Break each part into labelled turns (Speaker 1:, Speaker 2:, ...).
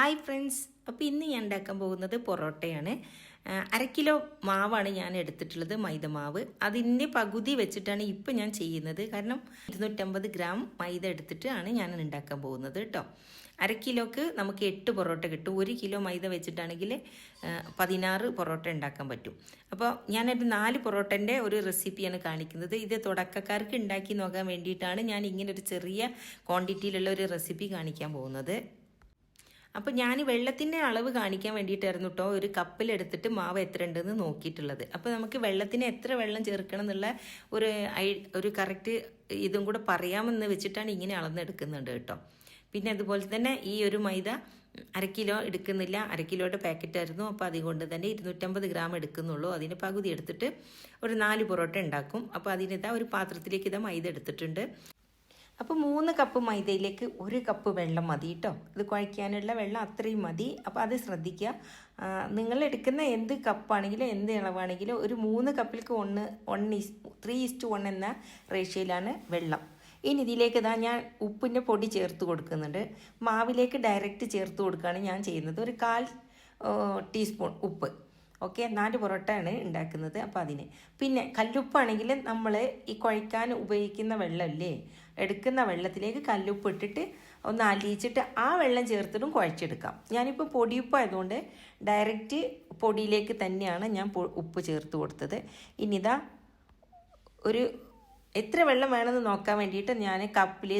Speaker 1: Hi friends, അപ്പോൾ ഇന്ന് ഞാൻ ഉണ്ടാക്കാൻ പോകുന്നത് പൊറോട്ടയാണ്. 1/2 കിലോ മാവാണ് ഞാൻ എടുത്തിട്ടുള്ളത്, മൈദമാവ്. അതിൻ്റെ പകുതി വെച്ചിട്ടാണ് ഇപ്പം ഞാൻ ചെയ്യുന്നത്. കാരണം 250 ഗ്രാം മൈദ എടുത്തിട്ടാണ് ഞാൻ ഉണ്ടാക്കാൻ പോകുന്നത് കേട്ടോ. 1/2 കിലോക്ക് നമുക്ക് 8 പൊറോട്ട കിട്ടും. 1 കിലോ മൈദ വെച്ചിട്ടാണെങ്കിൽ 16 പൊറോട്ട ഉണ്ടാക്കാൻ പറ്റും. അപ്പോൾ ഞാനൊരു 4 പൊറോട്ടൻ്റെ ഒരു റെസിപ്പിയാണ് കാണിക്കുന്നത്. ഇത് തുടക്കക്കാർക്ക് ഉണ്ടാക്കി നോക്കാൻ വേണ്ടിയിട്ടാണ് ഞാൻ ഇങ്ങനെ ഒരു ചെറിയ ക്വാണ്ടിറ്റിയിലുള്ള ഒരു റെസിപ്പി കാണിക്കാൻ പോകുന്നത്. അപ്പോൾ ഞാൻ വെള്ളത്തിൻ്റെ അളവ് കാണിക്കാൻ വേണ്ടിയിട്ടായിരുന്നു കേട്ടോ ഒരു കപ്പിലെടുത്തിട്ട് മാവ് എത്ര ഉണ്ടെന്ന് നോക്കിയിട്ടുള്ളത്. അപ്പോൾ നമുക്ക് വെള്ളത്തിന് എത്ര വെള്ളം ചേർക്കണം എന്നുള്ള ഒരു കറക്റ്റ് ഇതും കൂടെ പറയാമെന്ന് വെച്ചിട്ടാണ് ഇങ്ങനെ അളന്നെടുക്കുന്നുണ്ട് കേട്ടോ. പിന്നെ അതുപോലെ തന്നെ ഈ ഒരു മൈദ 1/2 കിലോ എടുക്കുന്നില്ല, 1/2 കിലോയുടെ പാക്കറ്റായിരുന്നു. അപ്പോൾ അതുകൊണ്ട് തന്നെ 250 ഗ്രാം എടുക്കുന്നുള്ളൂ. അതിന് പകുതി എടുത്തിട്ട് ഒരു 4 പൊറോട്ട ഉണ്ടാക്കും. അപ്പോൾ അതിനിതാ ഒരു പാത്രത്തിലേക്ക് ഇതാ മൈദ എടുത്തിട്ടുണ്ട്. അപ്പോൾ 3 കപ്പ് മൈദയിലേക്ക് 1 കപ്പ് വെള്ളം മതി കേട്ടോ. ഇത് കുഴയ്ക്കാനുള്ള വെള്ളം അത്രയും മതി. അപ്പോൾ അത് ശ്രദ്ധിക്കുക. നിങ്ങൾ എടുക്കുന്ന എന്ത് കപ്പാണെങ്കിലും എന്ത് ഇളവാണെങ്കിലും ഒരു 3 കപ്പിലേക്ക് 3:1 എന്ന റേഷ്യോയിലാണ് വെള്ളം. ഇനി ഇതിലേക്ക് ഇതാ ഞാൻ ഉപ്പിൻ്റെ പൊടി ചേർത്ത് കൊടുക്കുന്നുണ്ട്. മാവിലേക്ക് ഡയറക്റ്റ് ചേർത്ത് കൊടുക്കുകയാണ് ഞാൻ ചെയ്യുന്നത്. ഒരു 1/4 ടീസ്പൂൺ ഉപ്പ്. ഓക്കെ, 4 പൊറോട്ടയാണ് ഉണ്ടാക്കുന്നത്. അപ്പോൾ അതിന് പിന്നെ കല്ലുപ്പാണെങ്കിൽ നമ്മൾ ഈ കുഴയ്ക്കാൻ ഉപയോഗിക്കുന്ന വെള്ളമല്ലേ, എടുക്കുന്ന വെള്ളത്തിലേക്ക് കല്ലുപ്പ് ഇട്ടിട്ട് ഒന്ന് അലിയിച്ചിട്ട് ആ വെള്ളം ചേർത്തിട്ടും കുഴച്ചെടുക്കാം. ഞാനിപ്പോൾ പൊടിയുപ്പായതുകൊണ്ട് ഡയറക്റ്റ് പൊടിയിലേക്ക് തന്നെയാണ് ഞാൻ ഉപ്പ് ചേർത്ത് കൊടുത്തത്. ഇനിതാ ഒരു എത്ര വെള്ളം വേണമെന്ന് നോക്കാൻ വേണ്ടിയിട്ട് ഞാൻ കപ്പിൽ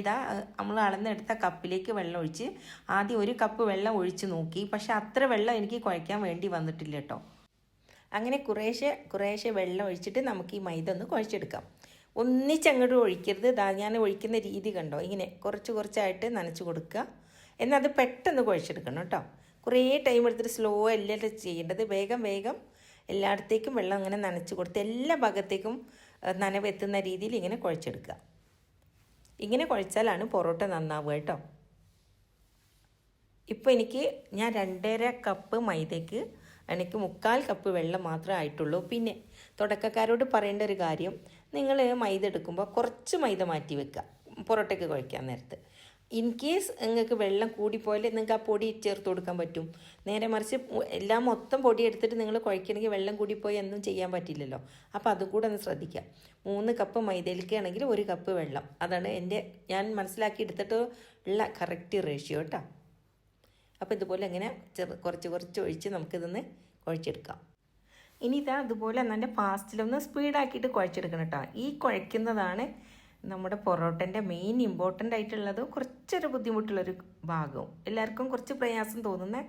Speaker 1: നമ്മൾ അളന്നെടുത്ത കപ്പിലേക്ക് വെള്ളം ഒഴിച്ച് ആദ്യം 1 കപ്പ് വെള്ളം ഒഴിച്ച് നോക്കി. പക്ഷെ അത്ര വെള്ളം എനിക്ക് കുഴയ്ക്കാൻ വേണ്ടി വന്നിട്ടില്ല കേട്ടോ. അങ്ങനെ കുറേശ്ശെ വെള്ളം ഒഴിച്ചിട്ട് നമുക്ക് ഈ മൈദ ഒന്ന് കുഴച്ചെടുക്കാം. ഒന്നിച്ചങ്ങോട്ട് ഒഴിക്കരുത്. ഞാൻ ഒഴിക്കുന്ന രീതി കണ്ടോ, ഇങ്ങനെ കുറച്ചായിട്ട് നനച്ച് കൊടുക്കുക. എന്നാൽ അത് പെട്ടെന്ന് കുഴച്ചെടുക്കണം കേട്ടോ. കുറേ ടൈം എടുത്തിട്ട് സ്ലോ അല്ല ചെയ്യേണ്ടത്. വേഗം എല്ലായിടത്തേക്കും വെള്ളം അങ്ങനെ നനച്ച് കൊടുത്ത് എല്ലാ ഭാഗത്തേക്കും നനവെത്തുന്ന രീതിയിൽ ഇങ്ങനെ കുഴച്ചെടുക്കുക. ഇങ്ങനെ കുഴച്ചാലാണ് പൊറോട്ട നന്നാവുക കേട്ടോ. ഇപ്പോൾ ഞാൻ 2.5 കപ്പ് മൈദയ്ക്ക് എനിക്ക് 3/4 കപ്പ് വെള്ളം മാത്രമേ ആയിട്ടുള്ളൂ. പിന്നെ തുടക്കക്കാരോട് പറയേണ്ട ഒരു കാര്യം, നിങ്ങൾ മൈദ എടുക്കുമ്പോൾ കുറച്ച് മൈദ മാറ്റി വെക്കുക പൊറോട്ടയ്ക്ക് കുഴയ്ക്കാൻ നേരത്ത്. ഇൻ കേസ് നിങ്ങൾക്ക് വെള്ളം കൂടിപ്പോയാൽ നിങ്ങൾക്ക് ആ പൊടി ചേർത്ത് കൊടുക്കാൻ പറ്റും. നേരെ മറിച്ച് എല്ലാം മൊത്തം പൊടി എടുത്തിട്ട് നിങ്ങൾ കുഴയ്ക്കണമെങ്കിൽ വെള്ളം കൂടിപ്പോയി ഒന്നും ചെയ്യാൻ പറ്റില്ലല്ലോ. അപ്പോൾ അതും കൂടെ ഒന്ന് ശ്രദ്ധിക്കുക. 3 കപ്പ് മൈദയിലേക്ക് ആണെങ്കിൽ 1 കപ്പ് വെള്ളം. അതാണ് ഞാൻ മനസ്സിലാക്കി എടുത്തിട്ട് ഉള്ള കറക്റ്റ് റേഷ്യോ കേട്ടോ. അപ്പോൾ ഇതുപോലെ ഇങ്ങനെ കുറച്ച് ഒഴിച്ച് നമുക്കിതൊന്ന് കുഴച്ചെടുക്കാം. ഇനി അതുപോലെ നല്ല ഫാസ്റ്റിലൊന്ന് സ്പീഡാക്കിയിട്ട് കുഴച്ചെടുക്കണം കേട്ടോ. ഈ കുഴയ്ക്കുന്നതാണ് നമ്മുടെ പൊറോട്ടൻ്റെ മെയിൻ ഇമ്പോർട്ടൻ്റ് ആയിട്ടുള്ളത്. കുറച്ചൊരു ബുദ്ധിമുട്ടുള്ളൊരു ഭാഗവും എല്ലാവർക്കും കുറച്ച് പ്രയാസം തോന്നുന്ന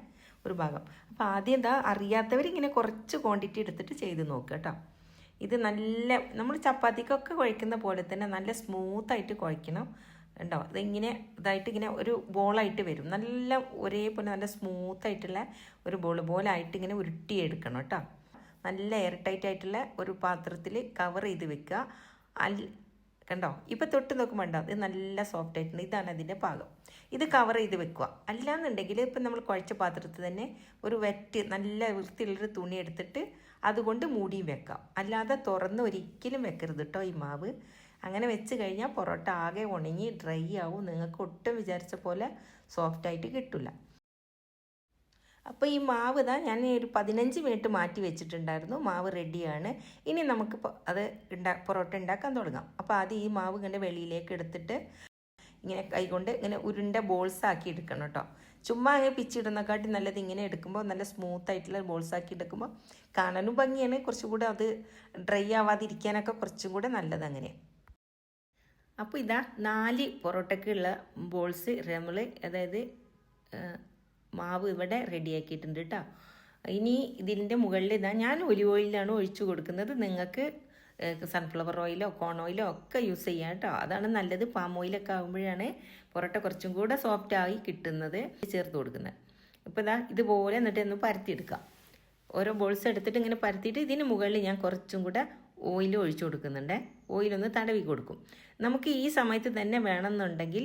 Speaker 1: ഒരു ഭാഗം. അപ്പോൾ ആദ്യം അറിയാത്തവരിങ്ങനെ കുറച്ച് ക്വാണ്ടിറ്റി എടുത്തിട്ട് ചെയ്ത് നോക്കുക കേട്ടോ. ഇത് നല്ല നമ്മൾ ചപ്പാത്തിക്കൊക്കെ കുഴയ്ക്കുന്ന പോലെ തന്നെ നല്ല സ്മൂത്തായിട്ട് കുഴയ്ക്കണം ഉണ്ടോ. ഇതിങ്ങനെ ഇങ്ങനെ ഒരു ബോളായിട്ട് വരും. നല്ല ഒരേപോലെ നല്ല സ്മൂത്തായിട്ടുള്ള ഒരു ബോളായിട്ട് ഇങ്ങനെ ഉരുട്ടിയെടുക്കണം കേട്ടോ. നല്ല എയർ ടൈറ്റ് ആയിട്ടുള്ള ഒരു പാത്രത്തിൽ കവർ ചെയ്ത് വെക്കുക. കണ്ടോ, ഇപ്പോൾ തൊട്ട് നോക്കുമ്പോൾ ഉണ്ടോ ഇത് നല്ല സോഫ്റ്റ് ആയിട്ടുണ്ട്. ഇതാണ് അതിൻ്റെ പാകം. ഇത് കവർ ചെയ്ത് വെക്കുക. അല്ലാന്നുണ്ടെങ്കിൽ ഇപ്പം നമ്മൾ കുഴച്ച പാത്രത്തിൽ തന്നെ ഒരു നല്ല വൃത്തിയുള്ളൊരു തുണി എടുത്തിട്ട് അതുകൊണ്ട് മൂടിയും വെക്കാം. അല്ലാതെ തുറന്ന് ഒരിക്കലും വെക്കരുത് കേട്ടോ ഈ മാവ്. അങ്ങനെ വെച്ച് കഴിഞ്ഞാൽ പൊറോട്ട ആകെ ഉണങ്ങി ഡ്രൈ ആവും. നിങ്ങൾക്ക് ഒട്ടും വിചാരിച്ച പോലെ സോഫ്റ്റായിട്ട് കിട്ടില്ല. അപ്പോൾ ഈ മാവ് ഞാൻ ഒരു 15 മിനിറ്റ് മാറ്റി വെച്ചിട്ടുണ്ടായിരുന്നു. മാവ് റെഡിയാണ്. ഇനി നമുക്ക് അത് പൊറോട്ട ഉണ്ടാക്കാൻ തുടങ്ങാം. അപ്പോൾ ആദ്യം ഈ മാവ് ഇങ്ങനെ വെളിയിലേക്ക് എടുത്തിട്ട് ഇങ്ങനെ കൈകൊണ്ട് ഇങ്ങനെ ഉരുണ്ട ബോൾസ് ആക്കി എടുക്കണം കേട്ടോ. ചുമ്മാ അങ്ങനെ പിച്ചിടുന്നക്കാട്ടി നല്ലത് ഇങ്ങനെ എടുക്കുമ്പോൾ നല്ല സ്മൂത്തായിട്ടുള്ള ബോൾസ് ആക്കി എടുക്കുമ്പോൾ കാണാനും ഭംഗിയാണ്. കുറച്ചും കൂടെ അത് ഡ്രൈ ആവാതിരിക്കാനൊക്കെ കുറച്ചും കൂടെ നല്ലത് അങ്ങനെ. അപ്പോൾ 4 പൊറോട്ടയ്ക്കുള്ള ബോൾസ് നമ്മൾ അതായത് മാവ് ഇവിടെ റെഡിയാക്കിയിട്ടുണ്ട് കേട്ടോ. ഇനി ഇതിൻ്റെ മുകളിൽ ഞാൻ ഒലിവ് ഓയിലാണ് ഒഴിച്ചു കൊടുക്കുന്നത്. നിങ്ങൾക്ക് സൺഫ്ലവർ ഓയിലോ കോൺ ഓയിലോ ഒക്കെ യൂസ് ചെയ്യാം കേട്ടോ. അതാണ് നല്ലത്. പാം ഓയിലൊക്കെ ആകുമ്പോഴാണ് പൊറോട്ട കുറച്ചും കൂടെ സോഫ്റ്റായി കിട്ടുന്നത്. ചേർത്ത് കൊടുക്കുന്നത്. ഇപ്പോൾ ഇതുപോലെ എന്നിട്ട് ഒന്ന് പരത്തിയെടുക്കാം. ഓരോ ബോൾസ് എടുത്തിട്ട് ഇങ്ങനെ പരത്തിയിട്ട് ഇതിന് മുകളിൽ ഞാൻ കുറച്ചും കൂടെ ഓയിൽ ഒഴിച്ചു കൊടുക്കുന്നുണ്ട്. ഓയിലൊന്ന് തടവി കൊടുക്കും. നമുക്ക് ഈ സമയത്ത് തന്നെ വേണമെന്നുണ്ടെങ്കിൽ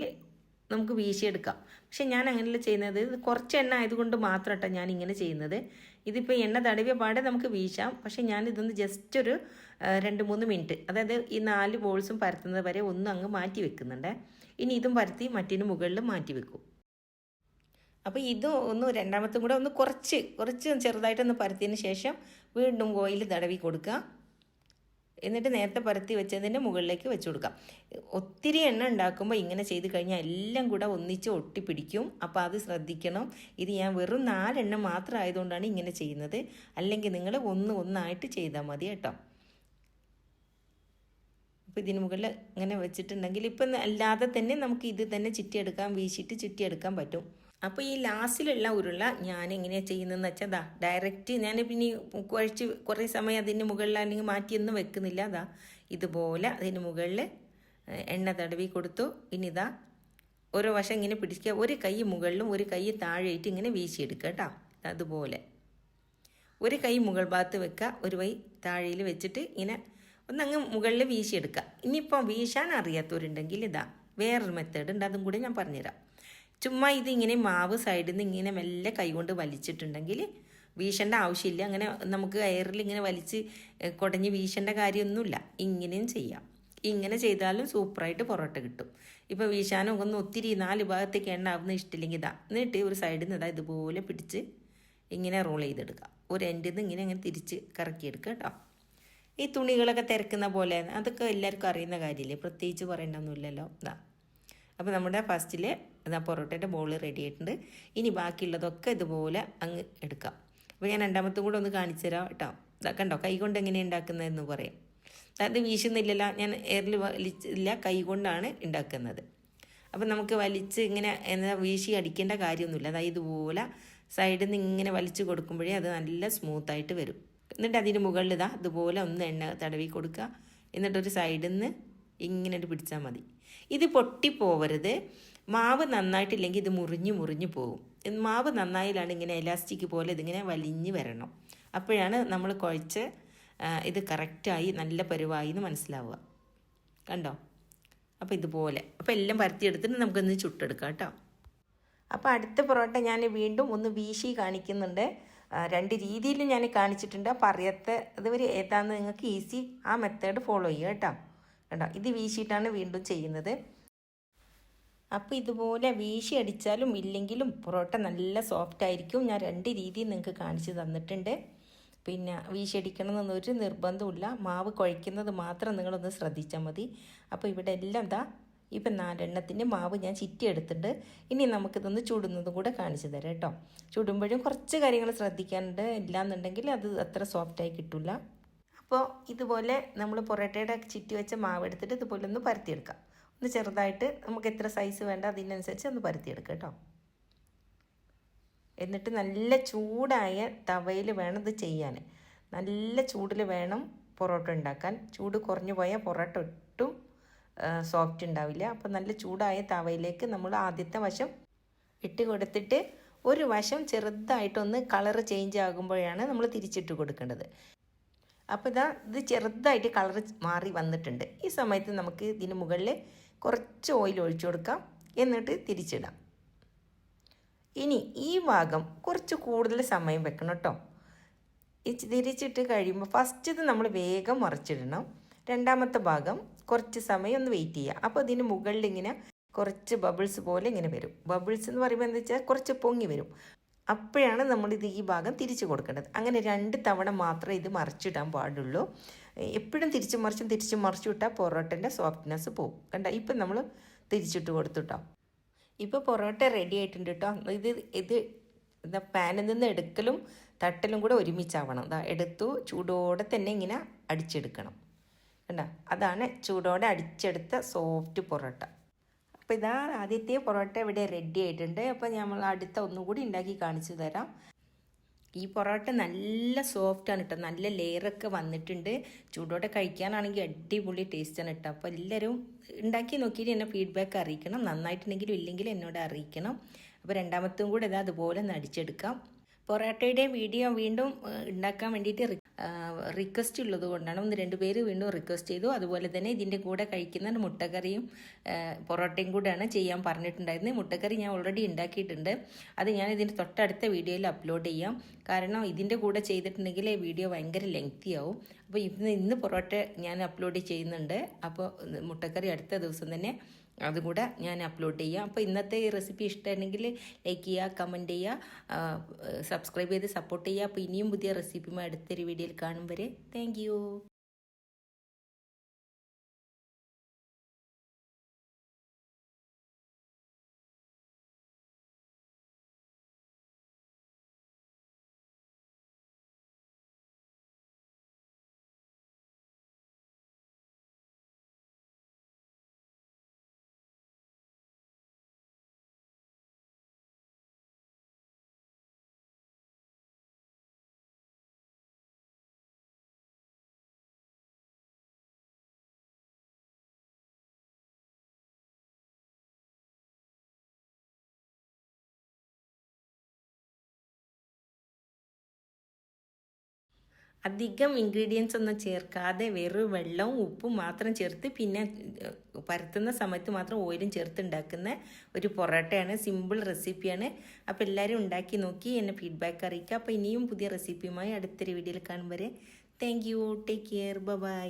Speaker 1: നമുക്ക് വീശിയെടുക്കാം. പക്ഷെ ഞാൻ അങ്ങനെയല്ല ചെയ്യുന്നത്. കുറച്ച് എണ്ണ ആയതുകൊണ്ട് മാത്രം കേട്ടോ ഞാൻ ഇങ്ങനെ ചെയ്യുന്നത്. ഇതിപ്പോൾ എണ്ണ തടവിയ പാടെ നമുക്ക് വീശാം. പക്ഷെ ഞാനിതൊന്ന് ജസ്റ്റ് ഒരു 2-3 മിനിറ്റ്, അതായത് ഈ 4 ബോൾസും പരത്തുന്നത് വരെ ഒന്ന് അങ്ങ് മാറ്റി വെക്കുന്നുണ്ട്. ഇനി ഇതും പരത്തി മറ്റിന് മുകളിൽ മാറ്റി വെക്കും. അപ്പോൾ ഇത് ഒന്ന് രണ്ടാമത്തും കൂടെ ഒന്ന് കുറച്ച് ചെറുതായിട്ടൊന്ന് പരത്തിയതിന് ശേഷം വീണ്ടും ഓയിൽ തടവി കൊടുക്കുക. എന്നിട്ട് നേരത്തെ പരത്തി വെച്ചതിൻ്റെ മുകളിലേക്ക് വെച്ച് കൊടുക്കാം. ഒത്തിരി എണ്ണ ഉണ്ടാക്കുമ്പോൾ ഇങ്ങനെ ചെയ്ത് കഴിഞ്ഞാൽ എല്ലാം കൂടെ ഒന്നിച്ച് ഒട്ടിപ്പിടിക്കും. അപ്പോൾ അത് ശ്രദ്ധിക്കണം. ഇത് ഞാൻ വെറും 4 എണ്ണം മാത്രം ആയതുകൊണ്ടാണ് ഇങ്ങനെ ചെയ്യുന്നത്. അല്ലെങ്കിൽ നിങ്ങൾ ഒന്നായിട്ട് ചെയ്താൽ മതി കേട്ടോ. അപ്പോൾ ഇതിന് മുകളിൽ ഇങ്ങനെ വെച്ചിട്ടുണ്ടെങ്കിൽ ഇപ്പം അല്ലാതെ തന്നെ നമുക്ക് ഇത് തന്നെ വീശിയിട്ട് ചുറ്റിയെടുക്കാൻ പറ്റും. അപ്പോൾ ഈ ലാസ്റ്റിലുള്ള ഉരുള ഞാൻ എങ്ങനെയാണ് ചെയ്യുന്നതെന്ന് വെച്ചാൽ ഡയറക്റ്റ് ഞാൻ പിന്നെ കുഴച്ച് കുറേ സമയം അതിന് മുകളിൽ അല്ലെങ്കിൽ മാറ്റിയൊന്നും വെക്കുന്നില്ല. ഇതുപോലെ അതിന് മുകളിൽ എണ്ണ തടവി കൊടുത്തു. ഇനി ഓരോ വശം ഇങ്ങനെ പിടിക്കുക. ഒരു കൈ മുകളിലും ഒരു കൈ താഴെയിട്ട് ഇങ്ങനെ വീശിയെടുക്കുക കേട്ടോ. അതുപോലെ ഒരു കൈ മുകൾ ഭാഗത്ത് വെക്കുക, ഒരു കൈ താഴെയിൽ വെച്ചിട്ട് ഇങ്ങനെ ഒന്നങ്ങ് മുകളിൽ വീശിയെടുക്കുക. ഇനിയിപ്പോൾ വീശാൻ അറിയാത്തവരുണ്ടെങ്കിൽ വേറൊരു മെത്തേഡ് ഉണ്ട്, അതും കൂടി ഞാൻ പറഞ്ഞുതരാം. ചുമ്മാ ഇതിങ്ങനെ മാവ് സൈഡിൽ നിന്ന് ഇങ്ങനെ മെല്ലെ കൈകൊണ്ട് വലിച്ചിട്ടുണ്ടെങ്കിൽ വീശേണ്ട ആവശ്യമില്ല. അങ്ങനെ നമുക്ക് എയറിൽ ഇങ്ങനെ വലിച്ച് കുടഞ്ഞ് വീശേണ്ട കാര്യമൊന്നുമില്ല. ഇങ്ങനെയും ചെയ്യാം. ഇങ്ങനെ ചെയ്താലും സൂപ്പറായിട്ട് പൊറോട്ട കിട്ടും. ഇപ്പോൾ വീശാനും ഒന്ന് ഒത്തിരി 4 ഭാഗത്തേക്ക് എണ്ണ ആവുന്ന ഇഷ്ടമില്ലെങ്കിൽ എന്നിട്ട് ഒരു സൈഡിൽ നിന്ന് ഇതുപോലെ പിടിച്ച് ഇങ്ങനെ റോൾ ചെയ്തെടുക്കുക. ഒരു എൻഡിൽ നിന്ന് ഇങ്ങനെ തിരിച്ച് കറക്കിയെടുക്കുക കേട്ടോ. ഈ തുണികളൊക്കെ തിരക്കുന്ന പോലെ അതൊക്കെ എല്ലാവർക്കും അറിയുന്ന കാര്യമില്ലേ, പ്രത്യേകിച്ച് പറയേണ്ടതൊന്നുമില്ലല്ലോ. അപ്പോൾ നമ്മുടെ ഫസ്റ്റിൽ പൊറോട്ടയുടെ ബോൾ റെഡി ആയിട്ടുണ്ട്. ഇനി ബാക്കിയുള്ളതൊക്കെ ഇതുപോലെ അങ്ങ് എടുക്കാം. അപ്പോൾ ഞാൻ രണ്ടാമത്തും കൂടെ ഒന്ന് കാണിച്ചു തരാം കേട്ടോ. കണ്ടോ, കൈ കൊണ്ട് എങ്ങനെയാണ് ഉണ്ടാക്കുന്നതെന്ന് പറയാം. അത് വീശുന്നില്ലല്ലോ, ഞാൻ എയറിൽ വലിച്ചില്ല, കൈ കൊണ്ടാണ് ഉണ്ടാക്കുന്നത്. അപ്പം നമുക്ക് വലിച്ച് ഇങ്ങനെ വീശി അടിക്കേണ്ട കാര്യമൊന്നുമില്ല. ഇതുപോലെ സൈഡിൽ നിന്ന് ഇങ്ങനെ വലിച്ചു കൊടുക്കുമ്പോഴേ അത് നല്ല സ്മൂത്തായിട്ട് വരും. എന്നിട്ട് അതിന് മുകളിൽ ഇതുപോലെ ഒന്ന് എണ്ണ തടവി കൊടുക്കുക. എന്നിട്ടൊരു സൈഡിൽ നിന്ന് ഇങ്ങനെ പിടിച്ചാൽ മതി. ഇത് പൊട്ടിപ്പോവരുത്. മാവ് നന്നായിട്ടില്ലെങ്കിൽ ഇത് മുറിഞ്ഞു പോകും. മാവ് നന്നായാലാണ് ഇങ്ങനെ എലാസ്റ്റിക് പോലെ ഇതിങ്ങനെ വലിഞ്ഞ് വരണം. അപ്പോഴാണ് നമ്മൾ കുഴച്ച് ഇത് കറക്റ്റായി നല്ല പരുവായി എന്ന് മനസ്സിലാവുക. കണ്ടോ? അപ്പോൾ ഇതുപോലെ അപ്പോൾ എല്ലാം പരത്തിയെടുത്തിട്ട് നമുക്കൊന്ന് ചുട്ടെടുക്കാം കേട്ടോ. അപ്പോൾ അടുത്ത പൊറോട്ട ഞാൻ വീണ്ടും ഒന്ന് വീശി കാണിക്കുന്നുണ്ട്. 2 രീതിയിലും ഞാൻ കാണിച്ചിട്ടുണ്ട്. അപ്പോൾ അറിയാത്ത ഇതുവരെ ഏതാണെന്ന് നിങ്ങൾക്ക് ഈസി ആ മെത്തേഡ് ഫോളോ ചെയ്യുക കേട്ടോ. കണ്ടോ, ഇത് വീശിയിട്ടാണ് വീണ്ടും ചെയ്യുന്നത്. അപ്പോൾ ഇതുപോലെ വീശി അടിച്ചാലും ഇല്ലെങ്കിലും പൊറോട്ട നല്ല സോഫ്റ്റ് ആയിരിക്കും. ഞാൻ 2 രീതിയിൽ നിങ്ങൾക്ക് കാണിച്ച് തന്നിട്ടുണ്ട്. പിന്നെ വീശി അടിക്കണമെന്നൊരു നിർബന്ധമില്ല. മാവ് കുഴയ്ക്കുന്നത് മാത്രം നിങ്ങളൊന്ന് ശ്രദ്ധിച്ചാൽ മതി. അപ്പോൾ ഇവിടെ എല്ലാം ഇപ്പം 4 എണ്ണത്തിൻ്റെ മാവ് ഞാൻ ചിറ്റി എടുത്തിട്ടുണ്ട്. ഇനി നമുക്കിതൊന്ന് ചുടുന്നതും കൂടെ കാണിച്ചു തരാം കേട്ടോ. ചുടുമ്പോഴും കുറച്ച് കാര്യങ്ങൾ ശ്രദ്ധിക്കാനുണ്ട്. ഇല്ലാന്നുണ്ടെങ്കിൽ അത് അത്ര സോഫ്റ്റായി കിട്ടില്ല. അപ്പോൾ ഇതുപോലെ നമ്മൾ പൊറോട്ടയുടെ ചിറ്റി വെച്ച മാവ് എടുത്തിട്ട് ഇതുപോലെ ഒന്ന് പരത്തിയെടുക്കാം. ഒന്ന് ചെറുതായിട്ട് നമുക്ക് എത്ര സൈസ് വേണ്ട അതിനനുസരിച്ച് ഒന്ന് പരത്തിയെടുക്കാം കേട്ടോ. എന്നിട്ട് നല്ല ചൂടായ തവയിൽ വേണം ഇത് ചെയ്യാൻ. നല്ല ചൂടിൽ വേണം പൊറോട്ട ഉണ്ടാക്കാൻ. ചൂട് കുറഞ്ഞു പോയാൽ പൊറോട്ട ഒട്ടും സോഫ്റ്റ് ഉണ്ടാവില്ല. അപ്പോൾ നല്ല ചൂടായ തവയിലേക്ക് നമ്മൾ ആദ്യത്തെ വശം ഇട്ട് കൊടുത്തിട്ട് ഒരു വശം ചെറുതായിട്ടൊന്ന് കളറ് ചേഞ്ച് ആകുമ്പോഴാണ് നമ്മൾ തിരിച്ചിട്ട് കൊടുക്കേണ്ടത്. അപ്പോൾ ഇത് ചെറുതായിട്ട് കളറ് മാറി വന്നിട്ടുണ്ട്. ഈ സമയത്ത് നമുക്ക് ഇതിന് മുകളിൽ കുറച്ച് ഓയിൽ ഒഴിച്ചു കൊടുക്കാം. എന്നിട്ട് തിരിച്ചിടാം. ഇനി ഈ ഭാഗം കുറച്ച് കൂടുതൽ സമയം വെക്കണം കേട്ടോ. തിരിച്ചിട്ട് കഴിയുമ്പോൾ ഫസ്റ്റ് ഇത് നമ്മൾ വേഗം മറിച്ചിടണം. രണ്ടാമത്തെ ഭാഗം കുറച്ച് സമയം ഒന്ന് വെയിറ്റ് ചെയ്യുക. അപ്പോൾ ഇതിന് മുകളിൽ ഇങ്ങനെ കുറച്ച് ബബിൾസ് പോലെ ഇങ്ങനെ വരും. ബബിൾസ് എന്ന് പറയുമ്പോൾ എന്താ വെച്ചാൽ കുറച്ച് പൊങ്ങി വരും. അപ്പോഴാണ് നമ്മളിത് ഈ ഭാഗം തിരിച്ചു കൊടുക്കേണ്ടത്. അങ്ങനെ 2 തവണ മാത്രമേ ഇത് മറിച്ചിടാൻ പാടുള്ളൂ. എപ്പോഴും തിരിച്ചു മറിച്ചു വിട്ടാൽ പൊറോട്ടൻ്റെ സോഫ്റ്റ്നെസ് പോകും. കണ്ട, ഇപ്പം നമ്മൾ തിരിച്ചിട്ട് കൊടുത്തുട്ടോ. ഇപ്പോൾ പൊറോട്ട റെഡി ആയിട്ടുണ്ട് കേട്ടോ. ഇത് പാനിൽ നിന്ന് എടുക്കലും തട്ടലും കൂടെ ഒരുമിച്ചാവണം. എടുത്തു ചൂടോടെ തന്നെ ഇങ്ങനെ അടിച്ചെടുക്കണം. കണ്ട, അതാണ് ചൂടോടെ അടിച്ചെടുത്ത സോഫ്റ്റ് പൊറോട്ട. അപ്പോൾ ആദ്യത്തെ പൊറോട്ട ഇവിടെ റെഡി ആയിട്ടുണ്ട്. അപ്പോൾ നമ്മൾ അടുത്ത ഒന്നുകൂടി ഉണ്ടാക്കി കാണിച്ചു തരാം. ഈ പൊറോട്ട നല്ല സോഫ്റ്റാണ് കേട്ടോ. നല്ല ലെയറൊക്കെ വന്നിട്ടുണ്ട്. ചൂടോടെ കഴിക്കാനാണെങ്കിൽ അടിപൊളി ടേസ്റ്റാണ് കേട്ടോ. അപ്പോൾ എല്ലാവരും ഉണ്ടാക്കി നോക്കിയിട്ട് എന്നെ ഫീഡ്ബാക്ക് അറിയിക്കണം. നന്നായിട്ടുണ്ടെങ്കിലും ഇല്ലെങ്കിലും എന്നോട് അറിയിക്കണം. അപ്പോൾ രണ്ടാമത്തും കൂടെ അതുപോലെ ഒന്ന് അടിച്ചെടുക്കാം. പൊറോട്ടയുടെ വീഡിയോ വീണ്ടും ഉണ്ടാക്കാൻ വേണ്ടിയിട്ട് റിക്വസ്റ്റ് ഉള്ളത് കൊണ്ടാണ്. 1-2 പേര് വീണ്ടും റിക്വസ്റ്റ് ചെയ്തു. അതുപോലെ തന്നെ ഇതിൻ്റെ കൂടെ കഴിക്കുന്ന മുട്ടക്കറിയും പൊറോട്ടയും കൂടെയാണ് ചെയ്യാൻ പറഞ്ഞിട്ടുണ്ടായിരുന്നത്. മുട്ടക്കറി ഞാൻ ഓൾറെഡി ഉണ്ടാക്കിയിട്ടുണ്ട്. അത് ഞാൻ ഇതിൻ്റെ തൊട്ടടുത്ത വീഡിയോയിൽ അപ്ലോഡ് ചെയ്യാം. കാരണം ഇതിൻ്റെ കൂടെ ചെയ്തിട്ടുണ്ടെങ്കിൽ വീഡിയോ ഭയങ്കര ലെങ്തി ആവും. അപ്പോൾ ഇന്ന് പൊറോട്ട ഞാൻ അപ്ലോഡ് ചെയ്യുന്നുണ്ട്. അപ്പോൾ മുട്ടക്കറി അടുത്ത ദിവസം തന്നെ അതും കൂടെ ഞാൻ അപ്ലോഡ് ചെയ്യാം. അപ്പോൾ ഇന്നത്തെ ഈ റെസിപ്പി ഇഷ്ടമാണെങ്കിൽ ലൈക്ക് ചെയ്യുക, കമൻറ്റ് ചെയ്യുക, സബ്സ്ക്രൈബ് ചെയ്ത് സപ്പോർട്ട് ചെയ്യുക. അപ്പോൾ ഇനിയും പുതിയ റെസിപ്പിയുമായി അടുത്തൊരു വീഡിയോയിൽ കാണും വരെ താങ്ക് അധികം ഇൻഗ്രീഡിയൻസ് ഒന്നും ചേർക്കാതെ വെറും വെള്ളവും ഉപ്പും മാത്രം ചേർത്ത് പിന്നെ പരത്തുന്ന സമയത്ത് മാത്രം ഓയിലും ചേർത്ത് ഉണ്ടാക്കുന്ന ഒരു പൊറോട്ടയാണ്. സിമ്പിൾ റെസിപ്പിയാണ്. അപ്പോൾ എല്ലാവരും ഉണ്ടാക്കി നോക്കി എന്നെ ഫീഡ്ബാക്ക് അറിയിക്കുക. അപ്പോൾ ഇനിയും പുതിയ റെസിപ്പിയുമായി അടുത്തൊരു വീഡിയോയിൽ കാണും വരെ thank you. Take care. By.